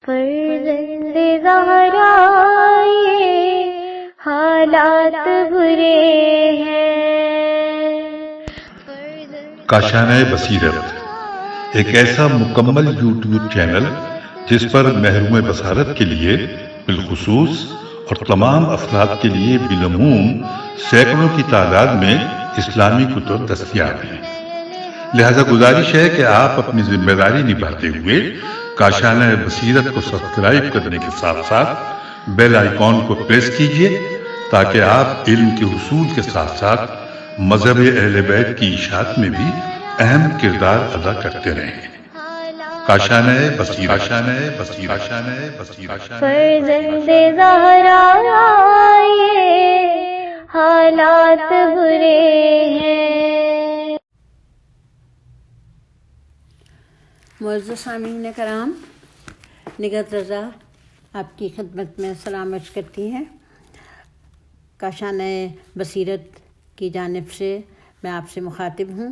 فرزند زہرا یہ حالات برے ہیں۔ کاشانہ بصیرت ایک ایسا مکمل یوٹیوب چینل جس پر محروم بصارت کے لیے بالخصوص اور تمام افراد کے لیے بالعموم سینکڑوں کی تعداد میں اسلامی کتب دستیاب ہیں۔ لہذا گزارش ہے کہ آپ اپنی ذمہ داری نبھاتے ہوئے کاشانہ بصیرت کو سبسکرائب کرنے کے ساتھ ساتھ بیل آئیکن کو پریس کیجیے تاکہ آپ علم کے حصول کے ساتھ ساتھ مذہب اہل بیت کی اشاعت میں بھی اہم کردار ادا کرتے رہیں۔ کاشانہ بصیرت۔ فرزند زہرا یہ حالات برے ہیں۔ معزز سامعین کرام، نگہت رضا آپ کی خدمت میں سلام عرض کرتی ہیں۔ کاشانہ بصیرت کی جانب سے میں آپ سے مخاطب ہوں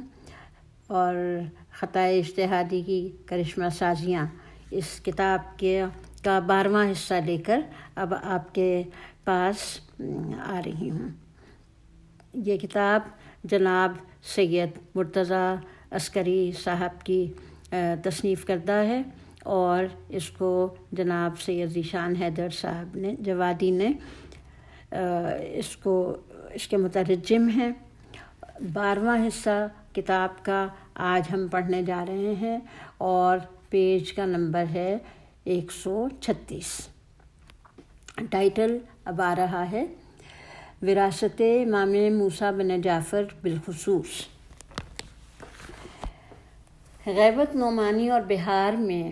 اور خطائے اجتہادی کی کرشمہ سازیاں اس کتاب کا 12واں حصہ لے کر اب آپ کے پاس آ رہی ہوں۔ یہ کتاب جناب سید مرتضیٰ عسکری صاحب کی تصنیف کردہ ہے اور اس کو جناب سید ذیشان حیدر صاحب نے جوادی نے اس کے مترجم ہیں۔ 12واں حصہ کتاب کا آج ہم پڑھنے جا رہے ہیں اور پیج کا نمبر ہے 136۔ ٹائٹل اب آ رہا ہے وراثت امام موسیٰ بن جعفر بالخصوص۔ غیبت نعمانی اور بہار میں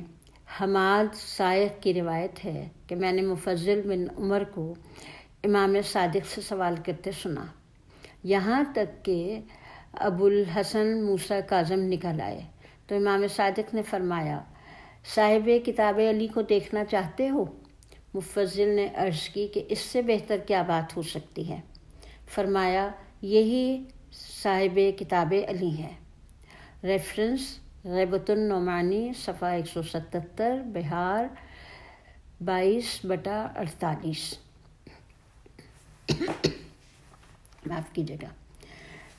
حماد سائق کی روایت ہے کہ میں نے مفضل بن عمر کو امام صادق سے سوال کرتے سنا، یہاں تک کہ ابو الحسن موسیٰ کاظم نکل آئے تو امام صادق نے فرمایا، صاحب کتاب علی کو دیکھنا چاہتے ہو؟ مفضل نے عرض کی کہ اس سے بہتر کیا بات ہو سکتی ہے؟ فرمایا، یہی صاحب کتاب علی ہے۔ ریفرنس غیبت النعمانی صفحہ 177، بہار 22/48۔ معاف کیجیے گا۔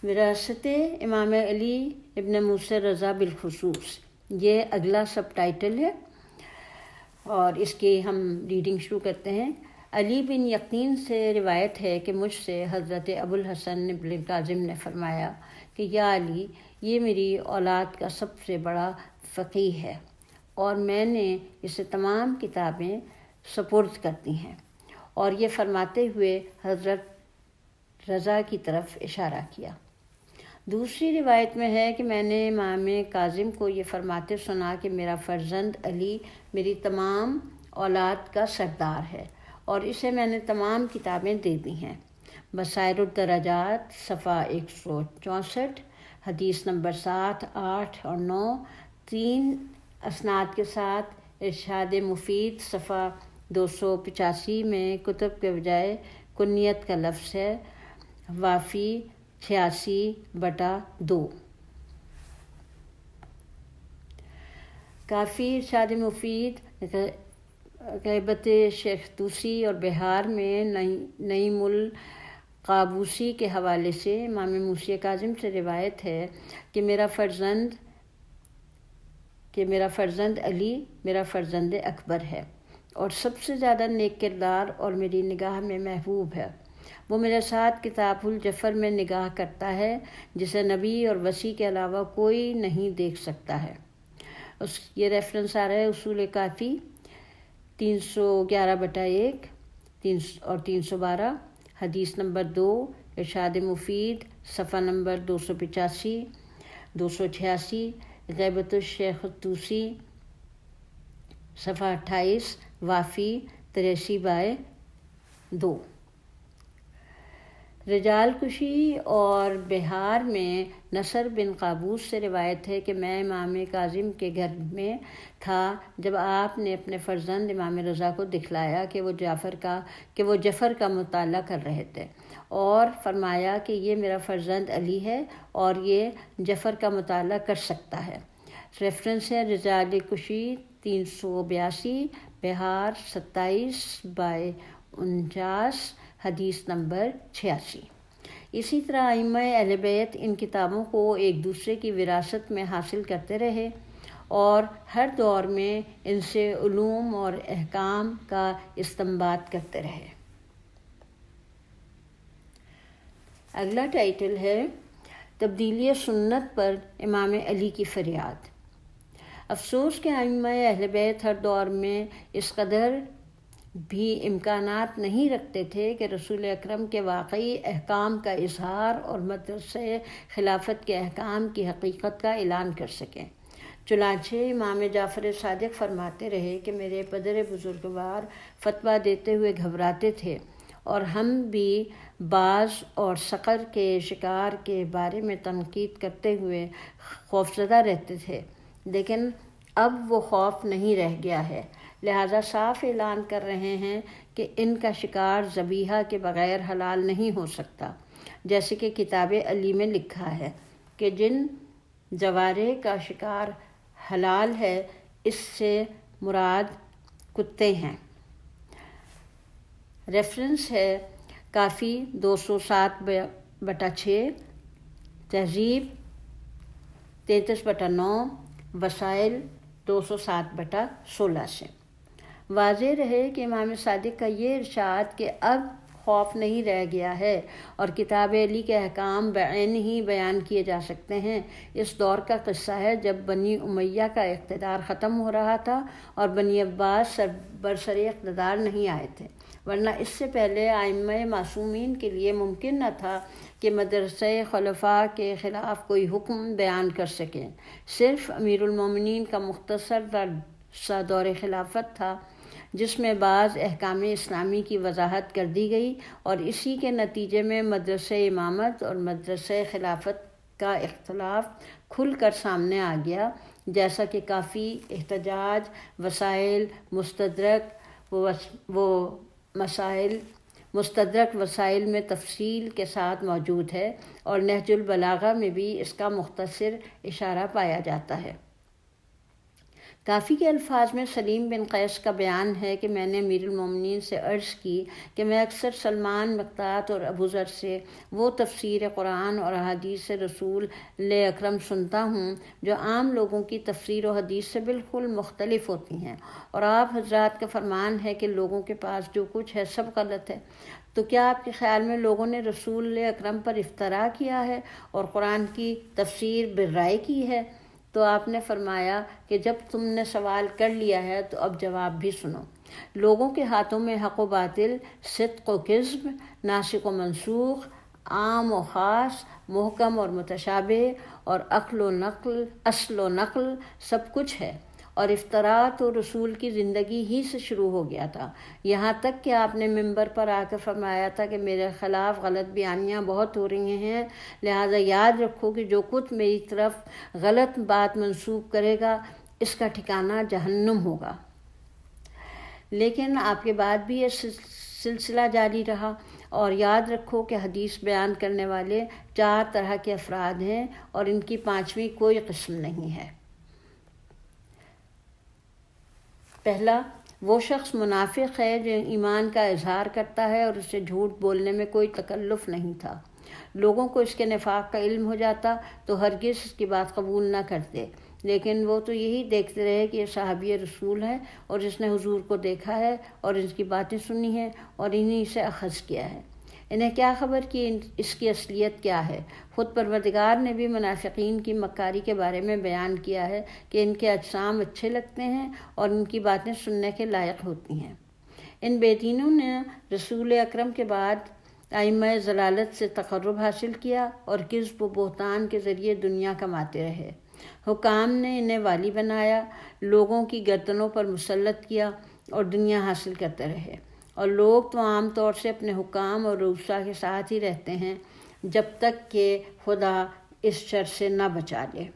وراثت امام علی ابن موسیٰ رضا بالخصوص، یہ اگلا سب ٹائٹل ہے اور اس کی ہم ریڈنگ شروع کرتے ہیں۔ علی بن یقین سے روایت ہے کہ مجھ سے حضرت ابو الحسن ابن کاظم نے فرمایا کہ یا علی، یہ میری اولاد کا سب سے بڑا فقیہ ہے اور میں نے اسے تمام کتابیں سپرد کر دی ہیں، اور یہ فرماتے ہوئے حضرت رضا کی طرف اشارہ کیا۔ دوسری روایت میں ہے کہ میں نے امام کاظم کو یہ فرماتے سنا کہ میرا فرزند علی میری تمام اولاد کا سردار ہے اور اسے میں نے تمام کتابیں دے دی ہیں۔ بصائر الدرجات صفحہ 164، حدیث نمبر 7، 8 اور 9، 3 اسناد کے ساتھ۔ ارشاد مفید صفحہ 285 میں کتب کے بجائے کنیت کا لفظ ہے، وافی 86/2۔ کافی ارشاد مفید غیبت شیخ طوسی اور بہار میں نعیم القابوسی کے حوالے سے امام موسیٰ کاظم سے روایت ہے کہ میرا فرزند علی میرا فرزند اکبر ہے اور سب سے زیادہ نیک کردار اور میری نگاہ میں محبوب ہے۔ وہ میرے ساتھ کتاب الجفر میں نگاہ کرتا ہے جسے نبی اور وصی کے علاوہ کوئی نہیں دیکھ سکتا ہے۔ یہ ریفرنس آ رہا ہے اصول کافی 311/1 اور 312، حدیث نمبر 2، ارشاد مفید صفحہ نمبر 285، 286، غیبت الشیخ طوسی صفحہ 28، وافی 83/2۔ رجال کشی اور بہار میں نصر بن قابوس سے روایت ہے کہ میں امام کاظم کے گھر میں تھا جب آپ نے اپنے فرزند امام رضا کو دکھلایا کہ وہ جفر کا مطالعہ کر رہے تھے اور فرمایا کہ یہ میرا فرزند علی ہے اور یہ جفر کا مطالعہ کر سکتا ہے۔ ریفرنس ہے رجال کشی 382، بہار 27/49 حدیث نمبر 86۔ اسی طرح ائمہ اہل بیت ان کتابوں کو ایک دوسرے کی وراثت میں حاصل کرتے رہے اور ہر دور میں ان سے علوم اور احکام کا استنباط کرتے رہے۔ اگلا ٹائٹل ہے تبدیلی سنت پر امام علی کی فریاد۔ افسوس کہ ائمہ اہل بیت ہر دور میں اس قدر بھی امکانات نہیں رکھتے تھے کہ رسول اکرم کے واقعی احکام کا اظہار اور مدرسہ خلافت کے احکام کی حقیقت کا اعلان کر سکیں۔ چنانچہ امام جعفر صادق فرماتے رہے کہ میرے پدر بزرگوار فتویٰ دیتے ہوئے گھبراتے تھے اور ہم بھی باز اور صقر کے شکار کے بارے میں تنقید کرتے ہوئے خوفزدہ رہتے تھے، لیکن اب وہ خوف نہیں رہ گیا ہے، لہذا صاف اعلان کر رہے ہیں کہ ان کا شکار ذبیحہ کے بغیر حلال نہیں ہو سکتا، جیسے کہ کتاب علی میں لکھا ہے کہ جن جوارح کا شکار حلال ہے اس سے مراد کتے ہیں۔ ریفرنس ہے کافی 207/6، تہذیب 33/9، وسائل 207/16 سے۔ واضح رہے کہ امام صادق کا یہ ارشاد کہ اب خوف نہیں رہ گیا ہے اور کتاب علی کے احکام بعین ہی بیان کیے جا سکتے ہیں، اس دور کا قصہ ہے جب بنی امیہ کا اقتدار ختم ہو رہا تھا اور بنی عباس برسر اقتدار نہیں آئے تھے، ورنہ اس سے پہلے ائمہ معصومین کے لیے ممکن نہ تھا کہ مدرسہ خلفاء کے خلاف کوئی حکم بیان کر سکیں۔ صرف امیر المومنین کا مختصر سا دور خلافت تھا جس میں بعض احکام اسلامی کی وضاحت کر دی گئی اور اسی کے نتیجے میں مدرسہ امامت اور مدرسہ خلافت کا اختلاف کھل کر سامنے آ گیا، جیسا کہ کافی، احتجاج، وسائل، مستدرک وسائل میں تفصیل کے ساتھ موجود ہے اور نہج البلاغہ میں بھی اس کا مختصر اشارہ پایا جاتا ہے۔ کافی کے الفاظ میں سلیم بن قیس کا بیان ہے کہ میں نے امیر المومنین سے عرض کی کہ میں اکثر سلمان مقداد اور ابو ذر سے وہ تفسیر قرآن اور احادیث رسول اکرم سنتا ہوں جو عام لوگوں کی تفسیر و حدیث سے بالکل مختلف ہوتی ہیں، اور آپ حضرات کا فرمان ہے کہ لوگوں کے پاس جو کچھ ہے سب غلط ہے، تو کیا آپ کے خیال میں لوگوں نے رسول اکرم پر افتراء کیا ہے اور قرآن کی تفسیر بالرائے کی ہے؟ تو آپ نے فرمایا کہ جب تم نے سوال کر لیا ہے تو اب جواب بھی سنو۔ لوگوں کے ہاتھوں میں حق و باطل، صدق و کذب، ناسخ و منسوخ، عام و خاص، محکم اور متشابہ، اور اصل و نقل سب کچھ ہے، اور افتراء تو رسول کی زندگی ہی سے شروع ہو گیا تھا، یہاں تک کہ آپ نے منبر پر آ کر فرمایا تھا کہ میرے خلاف غلط بیانیاں بہت ہو رہی ہیں، لہذا یاد رکھو کہ جو کچھ میری طرف غلط بات منسوب کرے گا اس کا ٹھکانہ جہنم ہوگا۔ لیکن آپ کے بعد بھی یہ سلسلہ جاری رہا، اور یاد رکھو کہ حدیث بیان کرنے والے 4 طرح کے افراد ہیں اور ان کی 5ویں کوئی قسم نہیں ہے۔ پہلا، وہ شخص منافق ہے جو ایمان کا اظہار کرتا ہے اور اسے جھوٹ بولنے میں کوئی تکلف نہیں تھا۔ لوگوں کو اس کے نفاق کا علم ہو جاتا تو ہرگز اس کی بات قبول نہ کرتے، لیکن وہ تو یہی دیکھتے رہے کہ یہ صحابی رسول ہے اور اس نے حضور کو دیکھا ہے اور ان کی باتیں سنی ہیں اور انہی سے اخذ کیا ہے۔ انہیں کیا خبر کہ اس کی اصلیت کیا ہے؟ خود پروردگار نے بھی منافقین کی مکاری کے بارے میں بیان کیا ہے کہ ان کے اجسام اچھے لگتے ہیں اور ان کی باتیں سننے کے لائق ہوتی ہیں۔ ان بے دینوں نے رسول اکرم کے بعد ائمہ ضلالت سے تقرب حاصل کیا اور کذب و بہتان کے ذریعے دنیا کماتے رہے۔ حکام نے انہیں والی بنایا، لوگوں کی گردنوں پر مسلط کیا اور دنیا حاصل کرتے رہے، اور لوگ تو عام طور سے اپنے حکام اور رؤساء کے ساتھ ہی رہتے ہیں جب تک کہ خدا اس شر سے نہ بچا لے۔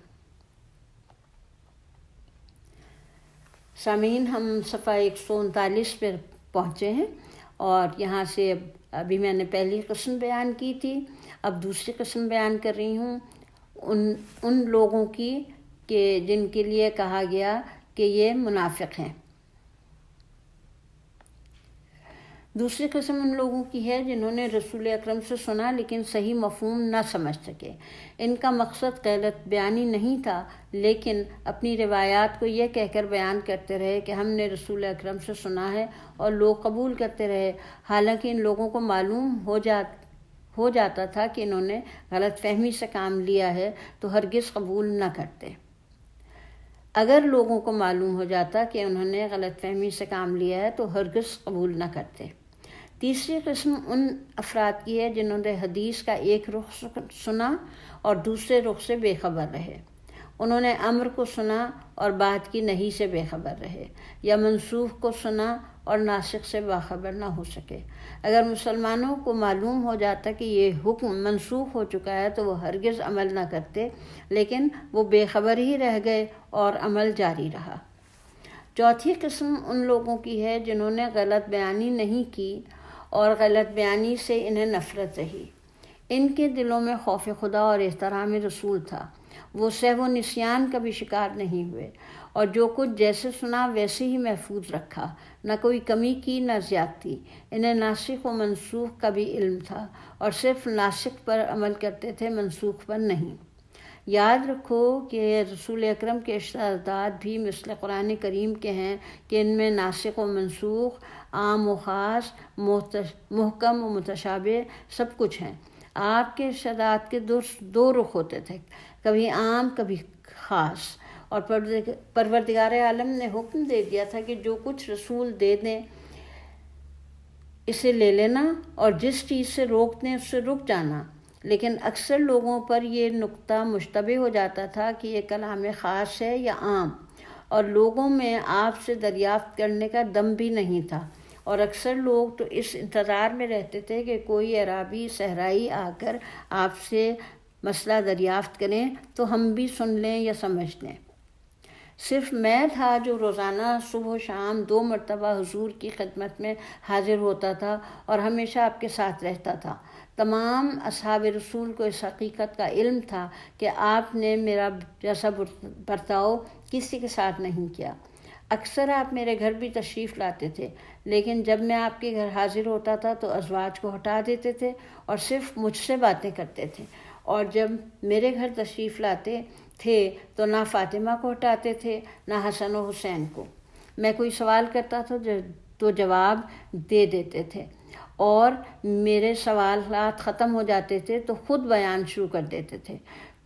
سامعین، ہم صفحہ 139 پر پہنچے ہیں اور یہاں سے ابھی میں نے پہلی قسم بیان کی تھی، اب دوسری قسم بیان کر رہی ہوں ان لوگوں کی کہ جن کے لیے کہا گیا کہ یہ منافق ہیں۔ دوسری قسم ان لوگوں کی ہے جنہوں نے رسول اکرم سے سنا لیکن صحیح مفہوم نہ سمجھ سکے۔ ان کا مقصد غلط بیانی نہیں تھا، لیکن اپنی روایات کو یہ کہہ کر بیان کرتے رہے کہ ہم نے رسول اکرم سے سنا ہے، اور لوگ قبول کرتے رہے، حالانکہ ان لوگوں کو معلوم ہو جاتا تھا کہ انہوں نے غلط فہمی سے کام لیا ہے تو ہرگز قبول نہ کرتے۔ اگر لوگوں کو معلوم ہو جاتا کہ انہوں نے غلط فہمی سے کام لیا ہے تو ہرگز قبول نہ کرتے۔ تیسری قسم ان افراد کی ہے جنہوں نے حدیث کا ایک رخ سنا اور دوسرے رخ سے بے خبر رہے۔ انہوں نے امر کو سنا اور بعد کی نہی سے بے خبر رہے، یا منسوخ کو سنا اور ناسخ سے باخبر نہ ہو سکے۔ اگر مسلمانوں کو معلوم ہو جاتا کہ یہ حکم منسوخ ہو چکا ہے تو وہ ہرگز عمل نہ کرتے، لیکن وہ بے خبر ہی رہ گئے اور عمل جاری رہا۔ چوتھی قسم ان لوگوں کی ہے جنہوں نے غلط بیانی نہیں کی اور غلط بیانی سے انہیں نفرت رہی۔ ان کے دلوں میں خوف خدا اور احترام رسول تھا، وہ سہو و نسیان کا بھی شکار نہیں ہوئے، اور جو کچھ جیسے سنا ویسے ہی محفوظ رکھا، نہ کوئی کمی کی نہ زیادتی۔ انہیں ناسخ و منسوخ کا بھی علم تھا اور صرف ناسخ پر عمل کرتے تھے، منسوخ پر نہیں۔ یاد رکھو کہ رسول اکرم کے ارشادات بھی مثل قرآن کریم کے ہیں کہ ان میں ناسخ و منسوخ، عام و خاص، محکم و متشابہ سب کچھ ہیں۔ آپ کے ارشادات کے دو رخ ہوتے تھے، کبھی عام کبھی خاص، اور پروردگار عالم نے حکم دے دیا تھا کہ جو کچھ رسول دے دیں اسے لے لینا، اور جس چیز سے روک دیں اس سے رک جانا۔ لیکن اکثر لوگوں پر یہ نقطہ مشتبہ ہو جاتا تھا کہ یہ کلام خاص ہے یا عام، اور لوگوں میں آپ سے دریافت کرنے کا دم بھی نہیں تھا، اور اکثر لوگ تو اس انتظار میں رہتے تھے کہ کوئی اعرابی صحرائی آ کر آپ سے مسئلہ دریافت کریں تو ہم بھی سن لیں یا سمجھ لیں۔ صرف میں تھا جو روزانہ صبح و شام 2 مرتبہ حضور کی خدمت میں حاضر ہوتا تھا اور ہمیشہ آپ کے ساتھ رہتا تھا۔ تمام اصحاب رسول کو اس حقیقت کا علم تھا کہ آپ نے میرا جیسا برتاؤ کسی کے ساتھ نہیں کیا۔ اکثر آپ میرے گھر بھی تشریف لاتے تھے، لیکن جب میں آپ کے گھر حاضر ہوتا تھا تو ازواج کو ہٹا دیتے تھے اور صرف مجھ سے باتیں کرتے تھے، اور جب میرے گھر تشریف لاتے تھے تو نہ فاطمہ کو ہٹاتے تھے نہ حسن و حسین کو۔ میں کوئی سوال کرتا تھا تو جواب دے دیتے تھے، اور میرے سوالات ختم ہو جاتے تھے تو خود بیان شروع کر دیتے تھے۔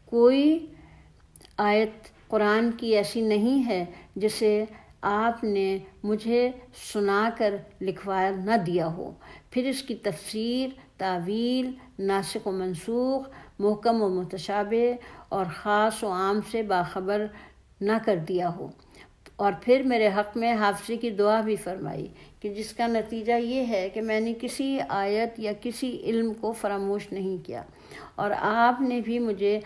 کوئی آیت قرآن کی ایسی نہیں ہے جسے آپ نے مجھے سنا کر لکھوا نہ دیا ہو، پھر اس کی تفسیر، تاویل، ناسخ و منسوخ، محکم و متشابہ اور خاص و عام سے باخبر نہ کر دیا ہو، اور پھر میرے حق میں حافظی کی دعا بھی فرمائی کہ جس کا نتیجہ یہ ہے کہ میں نے کسی آیت یا کسی علم کو فراموش نہیں کیا، اور آپ نے بھی مجھے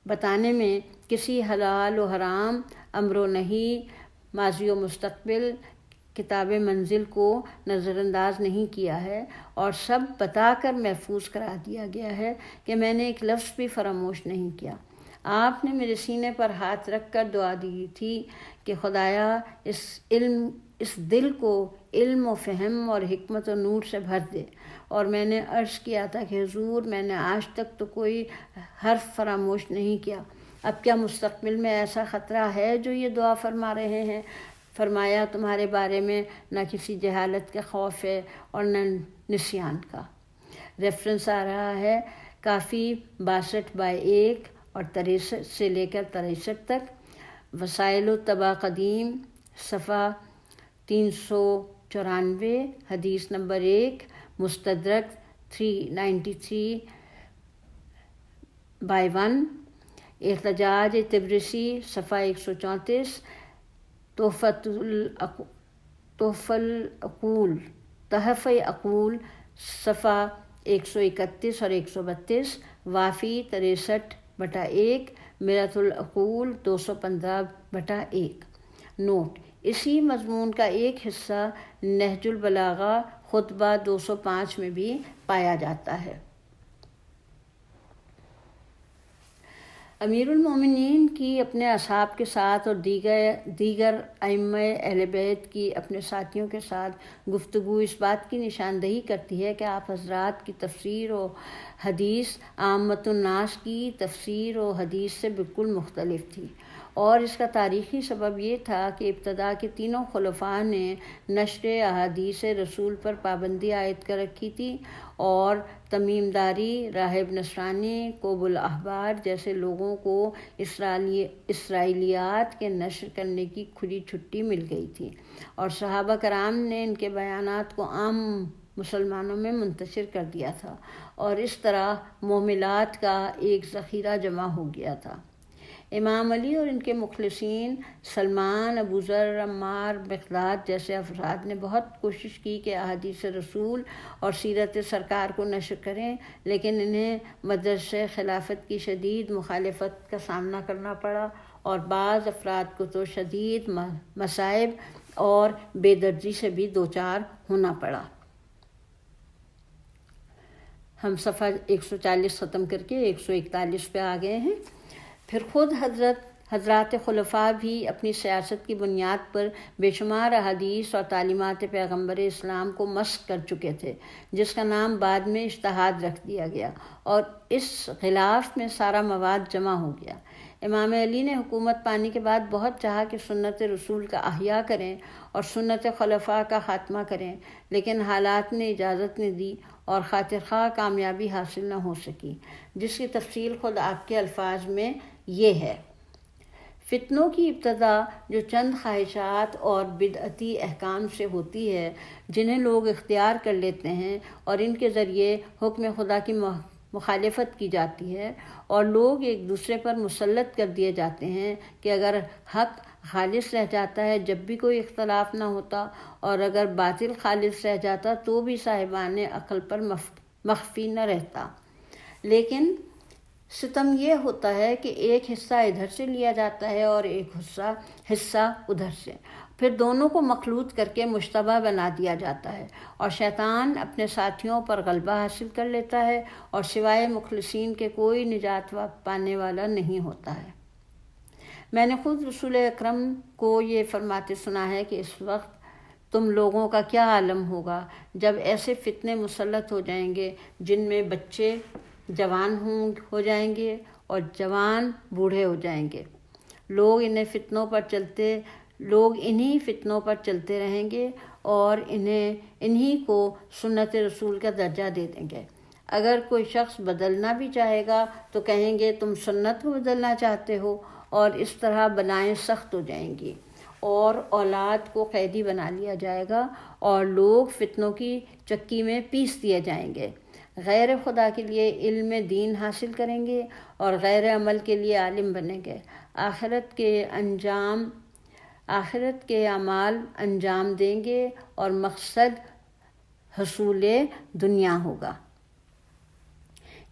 بتانے میں کسی حلال و حرام، امر و نہی، ماضی و مستقبل، کتاب منزل کو نظر انداز نہیں کیا ہے، اور سب بتا کر محفوظ کرا دیا گیا ہے کہ میں نے ایک لفظ بھی فراموش نہیں کیا۔ آپ نے میرے سینے پر ہاتھ رکھ کر دعا دی تھی کہ خدایا اس دل کو علم و فہم اور حکمت و نور سے بھر دے، اور میں نے عرض کیا تھا کہ حضور میں نے آج تک تو کوئی حرف فراموش نہیں کیا، اب کیا مستقبل میں ایسا خطرہ ہے جو یہ دعا فرما رہے ہیں؟ فرمایا تمہارے بارے میں نہ کسی جہالت کا خوف ہے اور نہ نسیان کا۔ ریفرنس آ رہا ہے کافی 62/1 اور 63 سے لے کر 63 تک، وسائل الطبع قدیم صفحہ 394، حدیث نمبر 1، مستدرک 393/1، احتجاج تبرسی صفحہ 134، تحف عقول صفحہ 131 اور 132، وافی 63/1، مرۃ العقول 215/1۔ نوٹ: اسی مضمون کا ایک حصہ نہج البلاغہ خطبہ 205 میں بھی پایا جاتا ہے۔ امیر المومنین کی اپنے اصحاب کے ساتھ اور دیگر ائمہ اہل بیت کی اپنے ساتھیوں کے ساتھ گفتگو اس بات کی نشاندہی کرتی ہے کہ آپ حضرات کی تفسیر و حدیث عامۃ الناس کی تفسیر و حدیث سے بالکل مختلف تھی، اور اس کا تاریخی سبب یہ تھا کہ ابتدا کے تینوں خلفاء نے نشر احادیث رسول پر پابندی عائد کر رکھی تھی، اور تمیم داری، راہب نصرانی، کوب الاحبار جیسے لوگوں کو اسرائیلیات کے نشر کرنے کی کھلی چھٹی مل گئی تھی، اور صحابہ کرام نے ان کے بیانات کو عام مسلمانوں میں منتشر کر دیا تھا، اور اس طرح محملات کا ایک ذخیرہ جمع ہو گیا تھا۔ امام علی اور ان کے مخلصین سلمان، ابو ذر، عمار، مقداد جیسے افراد نے بہت کوشش کی کہ احادیث رسول اور سیرت سرکار کو نشر کریں، لیکن انہیں مدرسہ خلافت کی شدید مخالفت کا سامنا کرنا پڑا، اور بعض افراد کو تو شدید مصائب اور بے دردی سے بھی دوچار ہونا پڑا۔ ہم صفحہ 140 ختم کر کے 141 پہ آ گئے ہیں۔ پھر خود حضرات خلفاء بھی اپنی سیاست کی بنیاد پر بے شمار احادیث اور تعلیمات پیغمبر اسلام کو مسخ کر چکے تھے، جس کا نام بعد میں اجتہاد رکھ دیا گیا، اور اس غلاف میں سارا مواد جمع ہو گیا۔ امام علی نے حکومت پانے کے بعد بہت چاہا کہ سنت رسول کا احیاء کریں اور سنت خلفاء کا خاتمہ کریں، لیکن حالات نے اجازت نہیں دی اور خاطر خواہ کامیابی حاصل نہ ہو سکی، جس کی تفصیل خود آپ کے الفاظ میں یہ ہے۔ فتنوں کی ابتدا جو چند خواہشات اور بدعتی احکام سے ہوتی ہے، جنہیں لوگ اختیار کر لیتے ہیں اور ان کے ذریعے حکم خدا کی مخالفت کی جاتی ہے، اور لوگ ایک دوسرے پر مسلط کر دیے جاتے ہیں کہ اگر حق خالص رہ جاتا ہے جب بھی کوئی اختلاف نہ ہوتا، اور اگر باطل خالص رہ جاتا تو بھی صاحبان عقل پر مخفی نہ رہتا۔ لیکن ستم یہ ہوتا ہے کہ ایک حصہ ادھر سے لیا جاتا ہے اور ایک حصہ ادھر سے، پھر دونوں کو مخلوط کر کے مشتبہ بنا دیا جاتا ہے، اور شیطان اپنے ساتھیوں پر غلبہ حاصل کر لیتا ہے، اور سوائے مخلصین کے کوئی نجات پانے والا نہیں ہوتا ہے۔ میں نے خود رسول اکرم کو یہ فرماتے سنا ہے کہ اس وقت تم لوگوں کا کیا عالم ہوگا جب ایسے فتنے مسلط ہو جائیں گے جن میں بچے جوان ہو جائیں گے اور جوان بوڑھے ہو جائیں گے۔ لوگ انہی فتنوں پر چلتے رہیں گے اور انہی کو سنت رسول کا درجہ دے دیں گے۔ اگر کوئی شخص بدلنا بھی چاہے گا تو کہیں گے تم سنت کو بدلنا چاہتے ہو، اور اس طرح بلائیں سخت ہو جائیں گی، اور اولاد کو قیدی بنا لیا جائے گا، اور لوگ فتنوں کی چکی میں پیس دیے جائیں گے۔ غیر خدا کے لیے علم دین حاصل کریں گے اور غیر عمل کے لیے عالم بنیں گے۔ آخرت کے اعمال انجام دیں گے اور مقصد حصول دنیا ہوگا۔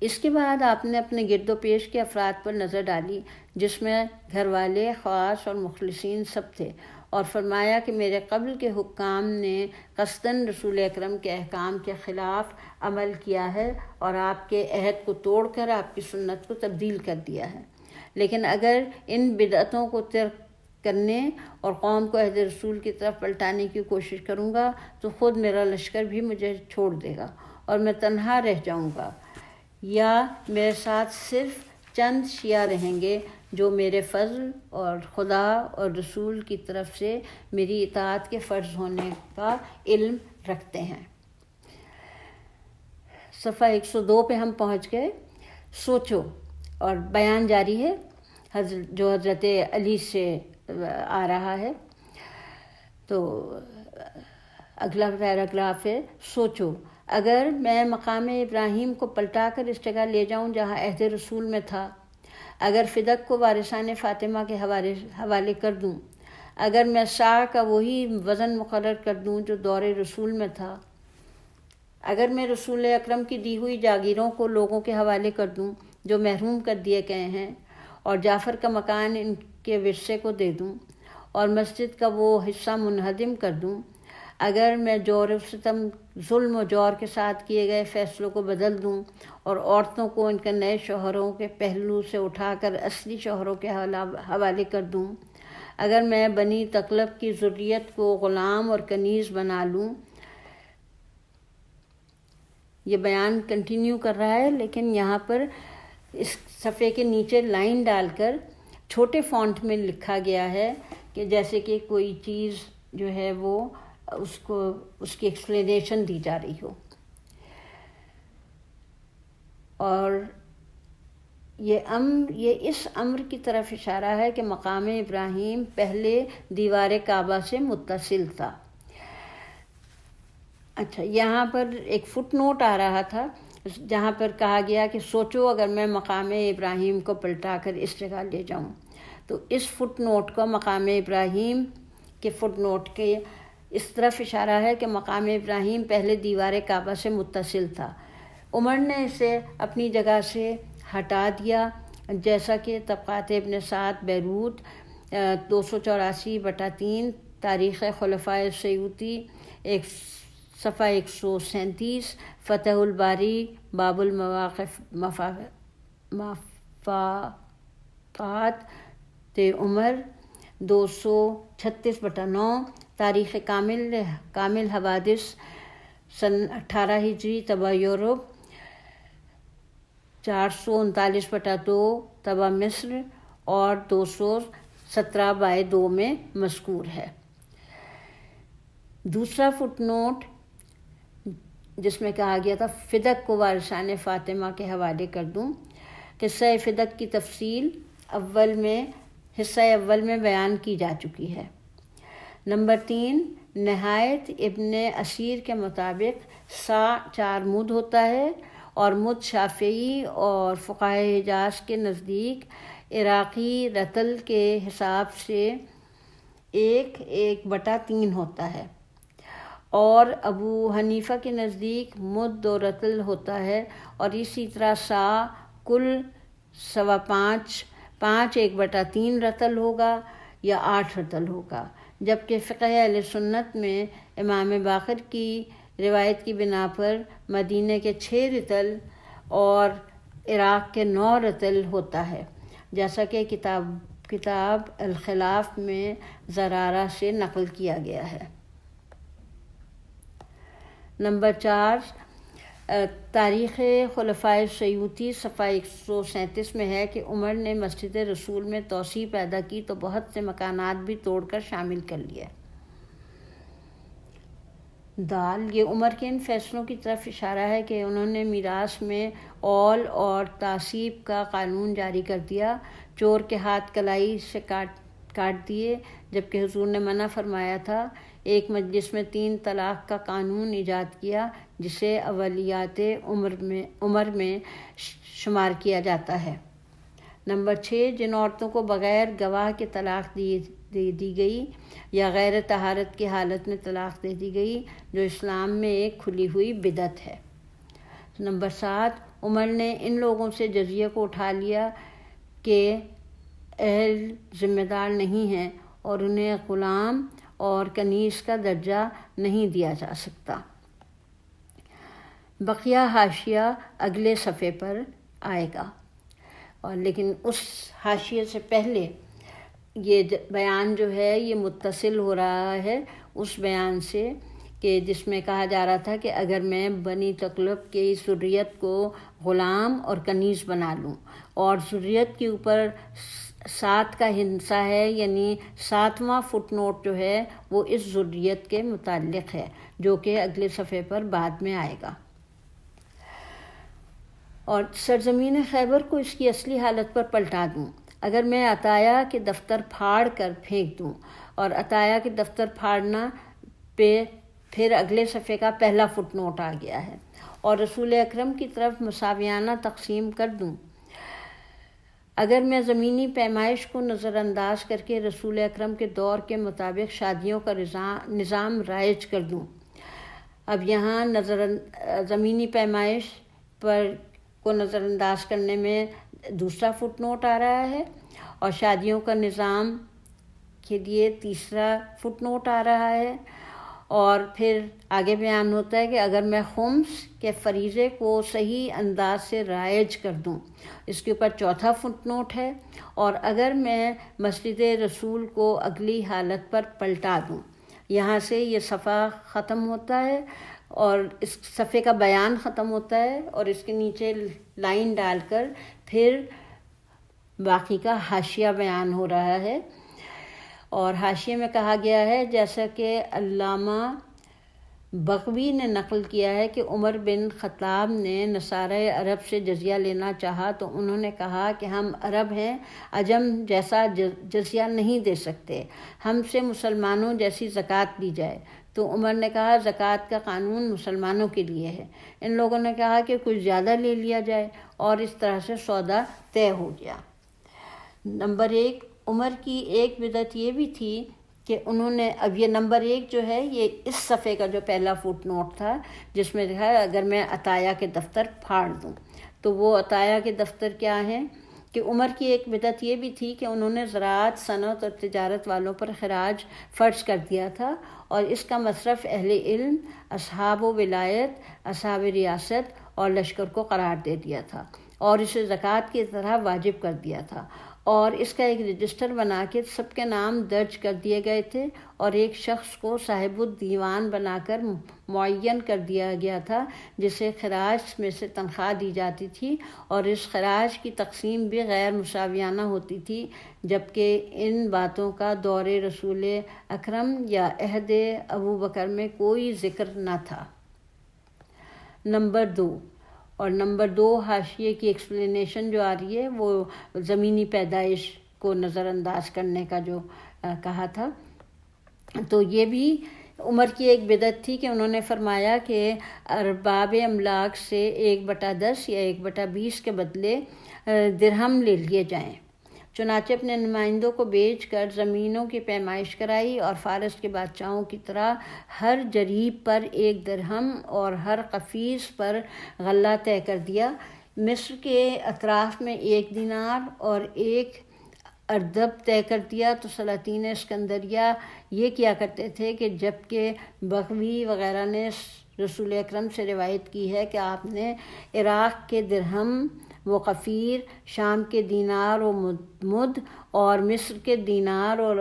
اس کے بعد آپ نے اپنے گرد و پیش کے افراد پر نظر ڈالی، جس میں گھر والے، خواص اور مخلصین سب تھے، اور فرمایا کہ میرے قبل کے حکام نے قصداً رسول اکرم کے احکام کے خلاف عمل کیا ہے اور آپ کے عہد کو توڑ کر آپ کی سنت کو تبدیل کر دیا ہے۔ لیکن اگر ان بدعتوں کو ترک کرنے اور قوم کو عہد رسول کی طرف پلٹانے کی کوشش کروں گا تو خود میرا لشکر بھی مجھے چھوڑ دے گا اور میں تنہا رہ جاؤں گا، یا میرے ساتھ صرف چند شیعہ رہیں گے جو میرے فضل اور خدا اور رسول کی طرف سے میری اطاعت کے فرض ہونے کا علم رکھتے ہیں۔ صفحہ 102 پہ ہم پہنچ گئے۔ سوچو، اور بیان جاری ہے جو حضرت علی سے آ رہا ہے۔ تو اگلا پیراگراف ہے، سوچو اگر میں مقام ابراہیم کو پلٹا کر اس جگہ لے جاؤں جہاں عہد رسول میں تھا، اگر فدق کو وارثان فاطمہ کے حوالے کر دوں، اگر میں سا کا وہی وزن مقرر کر دوں جو دور رسول میں تھا، اگر میں رسول اکرم کی دی ہوئی جاگیروں کو لوگوں کے حوالے کر دوں جو محروم کر دیے گئے ہیں، اور جعفر کا مکان ان کے ورثے کو دے دوں، اور مسجد کا وہ حصہ منہدم کر دوں، اگر میں جور و ستم، ظلم و جور کے ساتھ کیے گئے فیصلوں کو بدل دوں اور عورتوں کو ان کے نئے شوہروں کے پہلو سے اٹھا کر اصلی شوہروں کے حوالے کر دوں، اگر میں بنی تغلب کی ذریت کو غلام اور کنیز بنا لوں. یہ بیان کنٹینیو کر رہا ہے، لیکن یہاں پر اس صفحے کے نیچے لائن ڈال کر چھوٹے فونٹ میں لکھا گیا ہے کہ جیسے کہ کوئی چیز جو ہے وہ اس کی ایکسپلینیشن دی جا رہی ہو. اور یہ اس امر کی طرف اشارہ ہے کہ مقام ابراہیم پہلے دیوار کعبہ سے متصل تھا. اچھا، یہاں پر ایک فٹ نوٹ آ رہا تھا جہاں پر کہا گیا کہ سوچو اگر میں مقام ابراہیم کو پلٹا کر اس جگہ لے جاؤں. تو اس فٹ نوٹ کو مقام ابراہیم کے فٹ نوٹ کے اس طرف اشارہ ہے کہ مقام ابراہیم پہلے دیوار کعبہ سے متصل تھا. عمر نے اسے اپنی جگہ سے ہٹا دیا، جیسا کہ طبقات ابن سعد بیروت 284/3، تاریخ خلفائے سیوطی صفحہ 137، فتح الباری باب الموافقات عمر 236/9، تاریخ کامل حوادث سن 18 ہجری طبع یورپ 439/2 طبع مصر اور 217/2 میں مذکور ہے. دوسرا فٹ نوٹ جس میں کہا گیا تھا فدق کو وارثان فاطمہ کے حوالے کر دوں، قصہ فدق کی تفصیل حصہ اول میں بیان کی جا چکی ہے. نمبر 3، نہایت ابن اسیر کے مطابق سا 4 مد ہوتا ہے، اور مد شافعی اور فقہائے حجاز کے نزدیک عراقی رطل کے حساب سے 1/3 ہوتا ہے، اور ابو حنیفہ کے نزدیک مد 2 رطل ہوتا ہے، اور اسی طرح سا کل 5.25 1/3 رطل ہوگا یا 8 رطل ہوگا. جبکہ فقہ اہل سنت میں امام باقر کی روایت کی بنا پر مدینہ کے 6 رطل اور عراق کے 9 رطل ہوتا ہے، جیسا کہ کتاب الخلاف میں زرارہ سے نقل کیا گیا ہے. نمبر 4، تاریخ خلفائے سیوطی صفحہ 137 میں ہے کہ عمر نے مسجد رسول میں توسیع پیدا کی تو بہت سے مکانات بھی توڑ کر شامل کر لیے. یہ عمر کے ان فیصلوں کی طرف اشارہ ہے کہ انہوں نے میراث میں اول اور تعصیب کا قانون جاری کر دیا، چور کے ہاتھ کلائی سے کاٹ دیے، جبکہ حضور نے منع فرمایا تھا. ایک مجلس میں 3 طلاق کا قانون ایجاد کیا جسے اولیات عمر میں شمار کیا جاتا ہے. نمبر 6، جن عورتوں کو بغیر گواہ کے طلاق دی گئی یا غیر طہارت کی حالت میں طلاق دے دی گئی، جو اسلام میں ایک کھلی ہوئی بدعت ہے. نمبر 7، عمر نے ان لوگوں سے جزیہ کو اٹھا لیا کہ اہل ذمہ دار نہیں ہیں اور انہیں غلام اور کنیز کا درجہ نہیں دیا جا سکتا. بقیہ حاشیہ اگلے صفحے پر آئے گا، اور لیکن اس حاشیے سے پہلے یہ بیان جو ہے یہ متصل ہو رہا ہے اس بیان سے کہ جس میں کہا جا رہا تھا کہ اگر میں بنی تغلب کی ذریت کو غلام اور کنیز بنا لوں، اور ذریت کے اوپر 7 کا ہندسہ ہے، یعنی 7واں فٹ نوٹ جو ہے وہ اس ذریت کے متعلق ہے، جو کہ اگلے صفحے پر بعد میں آئے گا. اور سرزمین خیبر کو اس کی اصلی حالت پر پلٹا دوں. اگر میں عطایا کے دفتر پھاڑ کر پھینک دوں، اور عطایا کے دفتر پھاڑنا پہ پھر اگلے صفحے کا پہلا فٹ نوٹ آ گیا ہے، اور رسول اکرم کی طرف مساویانہ تقسیم کر دوں. اگر میں زمینی پیمائش کو نظر انداز کر کے رسول اکرم کے دور کے مطابق شادیوں کا نظام رائج کر دوں. اب یہاں زمینی پیمائش کو نظر انداز کرنے میں دوسرا فٹ نوٹ آ رہا ہے، اور شادیوں کا نظام کے لیے تیسرا فٹ نوٹ آ رہا ہے. اور پھر آگے بیان ہوتا ہے کہ اگر میں خمس کے فریضے کو صحیح انداز سے رائج کر دوں، اس کے اوپر چوتھا فٹ نوٹ ہے، اور اگر میں مسجد رسول کو اگلی حالت پر پلٹا دوں. یہاں سے یہ صفحہ ختم ہوتا ہے اور اس صفحے کا بیان ختم ہوتا ہے، اور اس کے نیچے لائن ڈال کر پھر باقی کا حاشیہ بیان ہو رہا ہے. اور حاشیے میں کہا گیا ہے، جیسا کہ علامہ بغوی نے نقل کیا ہے کہ عمر بن خطاب نے نصارۂ عرب سے جزیہ لینا چاہا تو انہوں نے کہا کہ ہم عرب ہیں، عجم جیسا جزیہ نہیں دے سکتے، ہم سے مسلمانوں جیسی زکوٰۃ لی جائے. تو عمر نے کہا زکوٰۃ کا قانون مسلمانوں کے لیے ہے. ان لوگوں نے کہا کہ کچھ زیادہ لے لیا جائے، اور اس طرح سے سودا طے ہو گیا. نمبر 1، عمر کی ایک بدعت یہ بھی تھی کہ انہوں نے، اب یہ نمبر 1 جو ہے یہ اس صفحے کا جو پہلا فٹ نوٹ تھا جس میں لکھا ہے اگر میں عطایہ کے دفتر پھاڑ دوں، تو وہ عطایہ کے دفتر کیا ہیں کہ عمر کی ایک بدعت یہ بھی تھی کہ انہوں نے زراعت، صنعت اور تجارت والوں پر خراج فرض کر دیا تھا، اور اس کا مصرف اہل علم، اصحاب و ولایت، اصحاب ریاست اور لشکر کو قرار دے دیا تھا، اور اسے زکوٰۃ کی طرح واجب کر دیا تھا، اور اس کا ایک رجسٹر بنا کے سب کے نام درج کر دیے گئے تھے، اور ایک شخص کو صاحب الدیوان بنا کر معین کر دیا گیا تھا جسے خراج میں سے تنخواہ دی جاتی تھی، اور اس خراج کی تقسیم بھی غیر مساویانہ ہوتی تھی، جبکہ ان باتوں کا دور رسول اکرم یا عہد ابو بکر میں کوئی ذکر نہ تھا. نمبر 2 اور نمبر 2 حاشیے کی ایکسپلینیشن جو آ رہی ہے وہ زمینی پیدائش کو نظر انداز کرنے کا جو کہا تھا، تو یہ بھی عمر کی ایک بدعت تھی کہ انہوں نے فرمایا کہ ارباب املاک سے 1/10 یا 1/20 کے بدلے درہم لے لیے جائیں. چنانچہ اپنے نمائندوں کو بھیج کر زمینوں کی پیمائش کرائی، اور فارس کے بادشاہوں کی طرح ہر جریب پر 1 درہم اور ہر قفیز پر غلہ طے کر دیا. مصر کے اطراف میں 1 دینار اور 1 اردب طے کر دیا. تو سلاطین اسکندریہ یہ کیا کرتے تھے کہ جبکہ بغوی وغیرہ نے رسول اکرم سے روایت کی ہے کہ آپ نے عراق کے درہم و قفیر، شام کے دینار و مد اور مصر کے دینار اور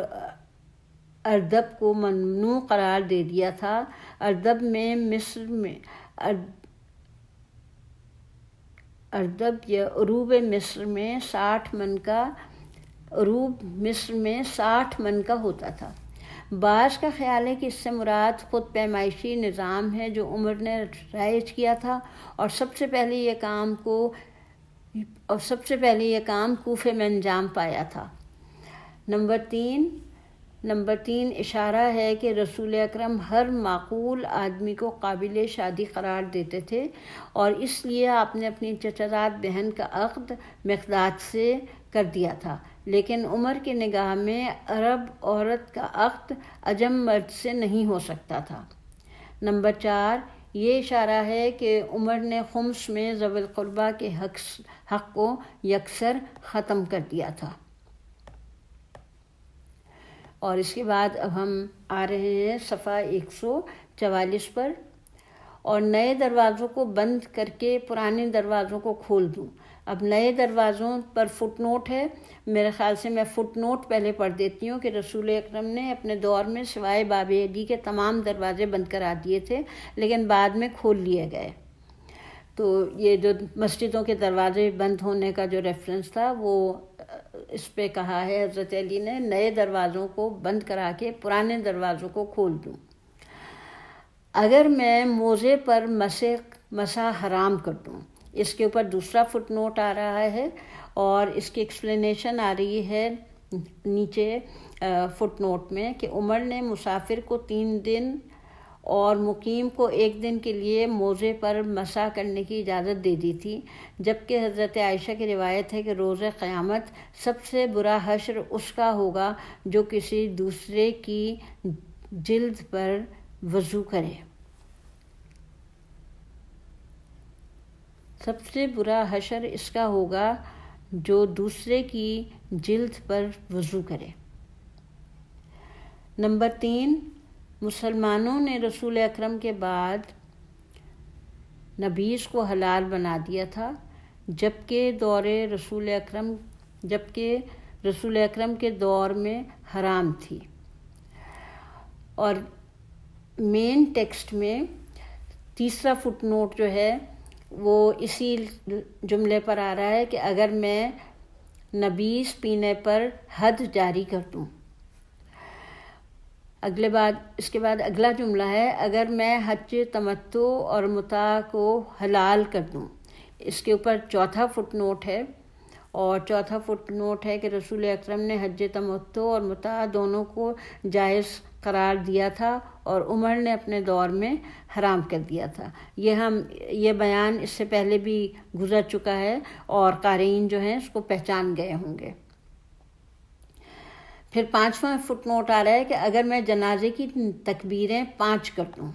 اردب کو ممنوع قرار دے دیا تھا. اردب یا عروب مصر میں 60 من کا ہوتا تھا. بعض کا خیال ہے کہ اس سے مراد خود پیمائشی نظام ہے جو عمر نے رائج کیا تھا، اور سب سے پہلے یہ کام کوفے میں انجام پایا تھا. نمبر 3 اشارہ ہے کہ رسول اکرم ہر معقول آدمی کو قابل شادی قرار دیتے تھے، اور اس لیے آپ نے اپنی چچازاد بہن کا عقد مقداد سے کر دیا تھا، لیکن عمر کی نگاہ میں عرب عورت کا عقد عجم مرد سے نہیں ہو سکتا تھا. نمبر 4 یہ اشارہ ہے کہ عمر نے خمس میں ذوی القربہ کے حق کو یکسر ختم کر دیا تھا. اور اس کے بعد اب ہم آ رہے ہیں صفحہ 144 پر. اور نئے دروازوں کو بند کر کے پرانے دروازوں کو کھول دوں. اب نئے دروازوں پر فٹ نوٹ ہے، میرے خیال سے میں فٹ نوٹ پہلے پڑھ دیتی ہوں کہ رسول اکرم نے اپنے دور میں سوائے باب علی کے تمام دروازے بند کرا دیے تھے، لیکن بعد میں کھول لیے گئے. تو یہ جو مسجدوں کے دروازے بند ہونے کا جو ریفرنس تھا وہ اس پہ کہا ہے حضرت علی نے نئے دروازوں کو بند کرا کے پرانے دروازوں کو کھول دوں. اگر میں موزے پر مسح حرام کر دوں، اس کے اوپر دوسرا فٹ نوٹ آ رہا ہے، اور اس کی ایکسپلینیشن آ رہی ہے نیچے فٹ نوٹ میں کہ عمر نے مسافر کو 3 دن اور مقیم کو 1 دن کے لیے موزے پر مسح کرنے کی اجازت دے دی تھی، جبکہ حضرت عائشہ کی روایت ہے کہ روز قیامت سب سے برا حشر اس کا ہوگا جو کسی دوسرے کی جلد پر وضو کرے. سب سے برا حشر اس کا ہوگا جو دوسرے کی جلد پر وضو کرے. نمبر 3 مسلمانوں نے رسول اکرم کے بعد نبیذ کو حلال بنا دیا تھا، جبکہ رسول اکرم کے دور میں حرام تھی۔ اور مین ٹیکسٹ میں تیسرا فٹ نوٹ جو ہے وہ اسی جملے پر آ رہا ہے کہ اگر میں نبیذ پینے پر حد جاری کر دوں۔ اس کے بعد اگلا جملہ ہے اگر میں حج تمتع اور متاع کو حلال کر دوں۔ اس کے اوپر چوتھا فٹ نوٹ ہے، اور چوتھا فٹ نوٹ ہے کہ رسول اکرم نے حج تمتع اور متاع دونوں کو جائز قرار دیا تھا اور عمر نے اپنے دور میں حرام کر دیا تھا۔ یہ بیان اس سے پہلے بھی گزر چکا ہے اور قارئین جو ہیں اس کو پہچان گئے ہوں گے۔ پھر 5واں فٹ نوٹ آ رہا ہے کہ اگر میں جنازے کی تکبیریں 5 کر دوں۔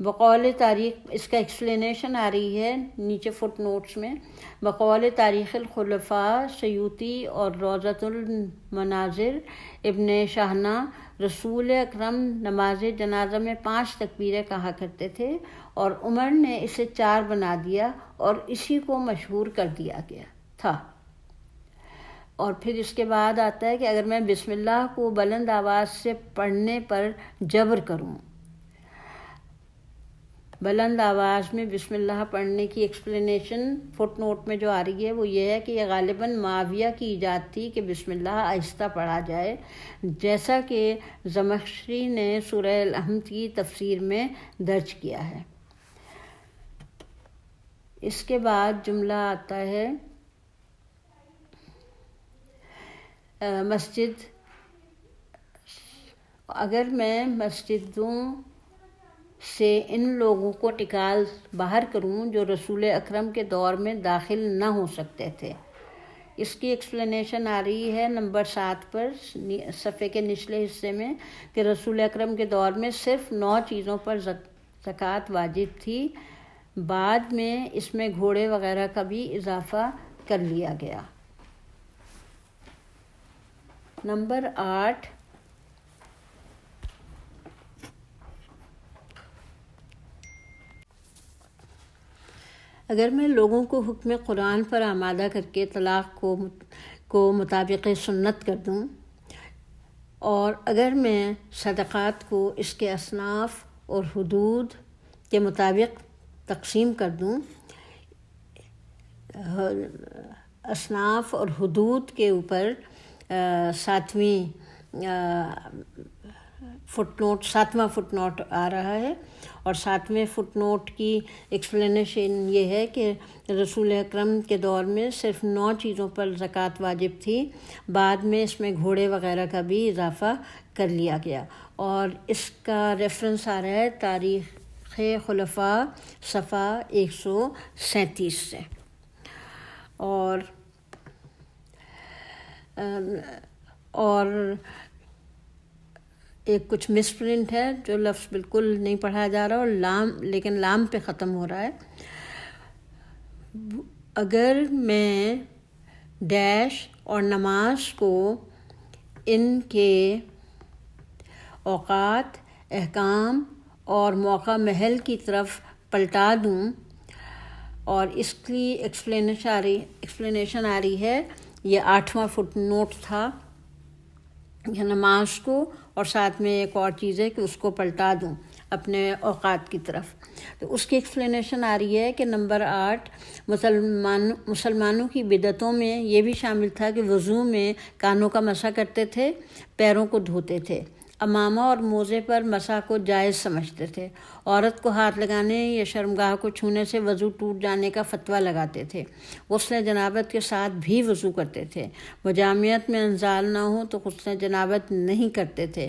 بقول تاریخ، اس کا ایکسپلینیشن آ رہی ہے نیچے فٹ نوٹس میں، بقول تاریخ الخلفاء سیوطی اور روضۃ المناظر ابن شاہنہ، رسول اکرم نماز جنازہ میں 5 تکبیریں کہا کرتے تھے اور عمر نے اسے 4 بنا دیا اور اسی کو مشہور کر دیا گیا تھا۔ اور پھر اس کے بعد آتا ہے کہ اگر میں بسم اللہ کو بلند آواز سے پڑھنے پر جبر کروں۔ بلند آواز میں بسم اللہ پڑھنے کی ایکسپلینیشن فٹ نوٹ میں جو آ رہی ہے وہ یہ ہے کہ یہ غالباً معاویہ کی ایجاد تھی کہ بسم اللہ آہستہ پڑھا جائے، جیسا کہ زمخشری نے سورہ الحمد کی تفسیر میں درج کیا ہے۔ اس کے بعد جملہ آتا ہے مسجد، اگر میں مسجدوں سے ان لوگوں کو نکال باہر کروں جو رسول اکرم کے دور میں داخل نہ ہو سکتے تھے۔ اس کی ایکسپلینیشن آ رہی ہے نمبر 7 پر صفحے کے نچلے حصے میں کہ رسول اکرم کے دور میں صرف 9 چیزوں پر زکوٰۃ واجب تھی، بعد میں اس میں گھوڑے وغیرہ کا بھی اضافہ کر لیا گیا۔ نمبر 8، اگر میں لوگوں کو حکم قرآن پر آمادہ کر کے طلاق کو مطابق سنت کر دوں، اور اگر میں صدقات کو اس کے اصناف اور حدود کے مطابق تقسیم کر دوں، اصناف اور حدود کے اوپر 7واں فٹ نوٹ آ رہا ہے، اور 7ویں فٹ نوٹ کی ایکسپلینیشن یہ ہے کہ رسول اکرم کے دور میں صرف 9 چیزوں پر زکوٰۃ واجب تھی، بعد میں اس میں گھوڑے وغیرہ کا بھی اضافہ کر لیا گیا۔ اور اس کا ریفرنس آ رہا ہے تاریخ خلفاء صفحہ 137 سے۔ اور ایک کچھ مس پرنٹ ہے جو لفظ بالکل نہیں پڑھا جا رہا، اور لیکن لام پہ ختم ہو رہا ہے۔ اگر میں ڈیش اور نماز کو ان کے اوقات، احکام اور موقع محل کی طرف پلٹا دوں، اور اس کی ایکسپلینیشن آ رہی ہے، یہ 8واں فٹ نوٹ تھا، نماز کو اور ساتھ میں ایک اور چیز ہے کہ اس کو پلٹا دوں اپنے اوقات کی طرف۔ تو اس کی ایکسپلینیشن آ رہی ہے کہ نمبر 8، مسلمانوں کی بدعتوں میں یہ بھی شامل تھا کہ وضو میں کانوں کا مسح کرتے تھے، پیروں کو دھوتے تھے، امامہ اور موزے پر مسح کو جائز سمجھتے تھے، عورت کو ہاتھ لگانے یا شرمگاہ کو چھونے سے وضو ٹوٹ جانے کا فتویٰ لگاتے تھے، غسل جنابت کے ساتھ بھی وضو کرتے تھے، وجامعت میں انزال نہ ہو تو غسل جنابت نہیں کرتے تھے،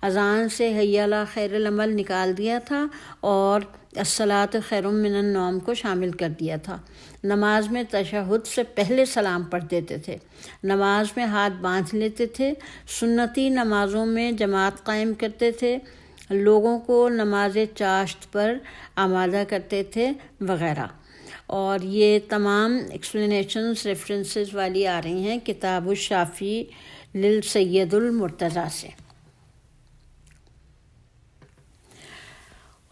اذان سے حی علی خیر العمل نکال دیا تھا اور الصلاۃ خیر من النوم کو شامل کر دیا تھا، نماز میں تشہد سے پہلے سلام پڑھ دیتے تھے، نماز میں ہاتھ باندھ لیتے تھے، سنتی نمازوں میں جماعت قائم کرتے تھے، لوگوں کو نماز چاشت پر آمادہ کرتے تھے وغیرہ۔ اور یہ تمام ایکسپلینیشنز ریفرنسز والی آ رہی ہیں کتاب الشافی للسید المرتضیٰ سے۔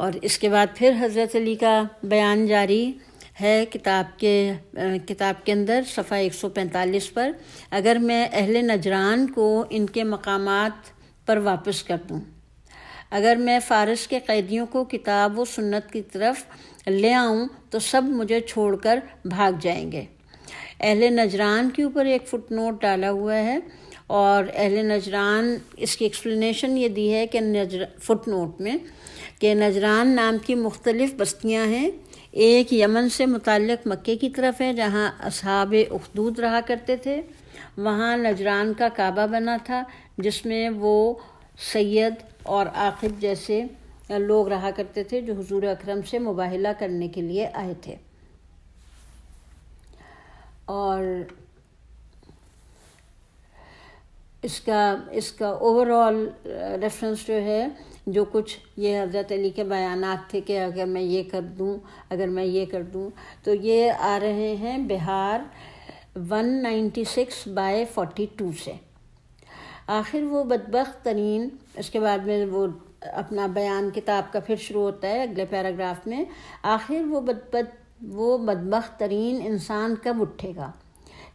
اور اس کے بعد پھر حضرت علی کا بیان جاری ہے کتاب کے اندر صفحہ 145 پر. اگر میں اہل نجران کو ان کے مقامات پر واپس کر دوں، اگر میں فارس کے قیدیوں کو کتاب و سنت کی طرف لے آؤں تو سب مجھے چھوڑ کر بھاگ جائیں گے. اہل نجران کے اوپر ایک فٹ نوٹ ڈالا ہوا ہے، اور اہل نجران اس کی ایکسپلینیشن یہ دی ہے کہ فٹ نوٹ میں کہ نجران نام کی مختلف بستیاں ہیں. ایک یمن سے متعلق مکے کی طرف ہے جہاں اصحاب اخدود رہا کرتے تھے. وہاں نجران کا کعبہ بنا تھا جس میں وہ سید اور عاقب جیسے لوگ رہا کرتے تھے جو حضور اکرم سے مباہلہ کرنے کے لیے آئے تھے. اور اس کا اوور آل ریفرنس جو ہے، جو کچھ یہ حضرت علی کے بیانات تھے کہ اگر میں یہ کر دوں، اگر میں یہ کر دوں، تو یہ آ رہے ہیں بہار 196/42 سے. آخر وہ بدبخت ترین، اس کے بعد میں وہ اپنا بیان کتاب کا پھر شروع ہوتا ہے اگلے پیراگراف میں. آخر وہ بدبخت ترین انسان کب اٹھے گا؟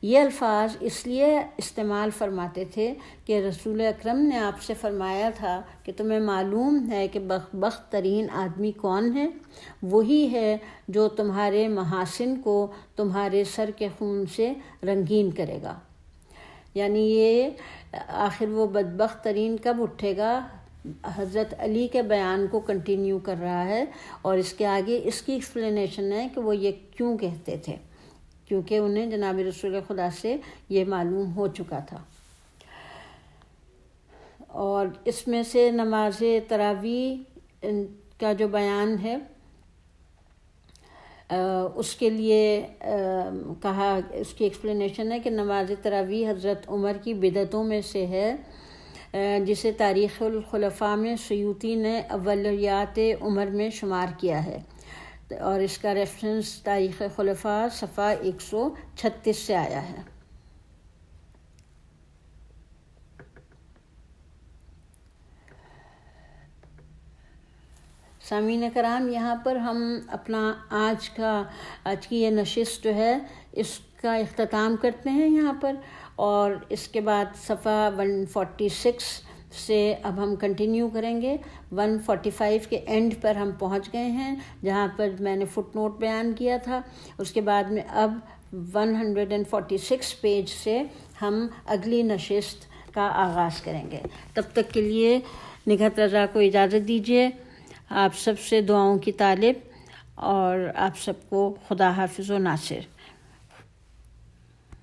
یہ الفاظ اس لیے استعمال فرماتے تھے کہ رسول اکرم نے آپ سے فرمایا تھا کہ تمہیں معلوم ہے کہ بدبخت ترین آدمی کون ہے؟ وہی ہے جو تمہارے محاسن کو تمہارے سر کے خون سے رنگین کرے گا. یعنی یہ آخر وہ بدبخت ترین کب اٹھے گا، حضرت علی کے بیان کو کنٹینیو کر رہا ہے، اور اس کے آگے اس کی ایکسپلینیشن ہے کہ وہ یہ کیوں کہتے تھے، کیونکہ انہیں جناب رسول خدا سے یہ معلوم ہو چکا تھا. اور اس میں سے نماز تراویح کا جو بیان ہے اس کے لیے کہا، اس کی ایکسپلینیشن ہے کہ نماز تراویح حضرت عمر کی بدعتوں میں سے ہے جسے تاریخ الخلفاء میں سیوطی نے اولیات عمر میں شمار کیا ہے، اور اس کا ریفرنس تاریخ خلفاء صفحہ 136 سے آیا ہے. سامعین کرام، یہاں پر ہم اپنا آج کی یہ نشست جو ہے اس کا اختتام کرتے ہیں یہاں پر، اور اس کے بعد صفحہ 146 سے اب ہم کنٹینیو کریں گے. 145 کے اینڈ پر ہم پہنچ گئے ہیں جہاں پر میں نے فٹ نوٹ بیان کیا تھا. اس کے بعد میں اب 146 پیج سے ہم اگلی نشست کا آغاز کریں گے. تب تک کے لیے نگہت رضا کو اجازت دیجیے. آپ سب سے دعاؤں کی طالب، اور آپ سب کو خدا حافظ و ناصر.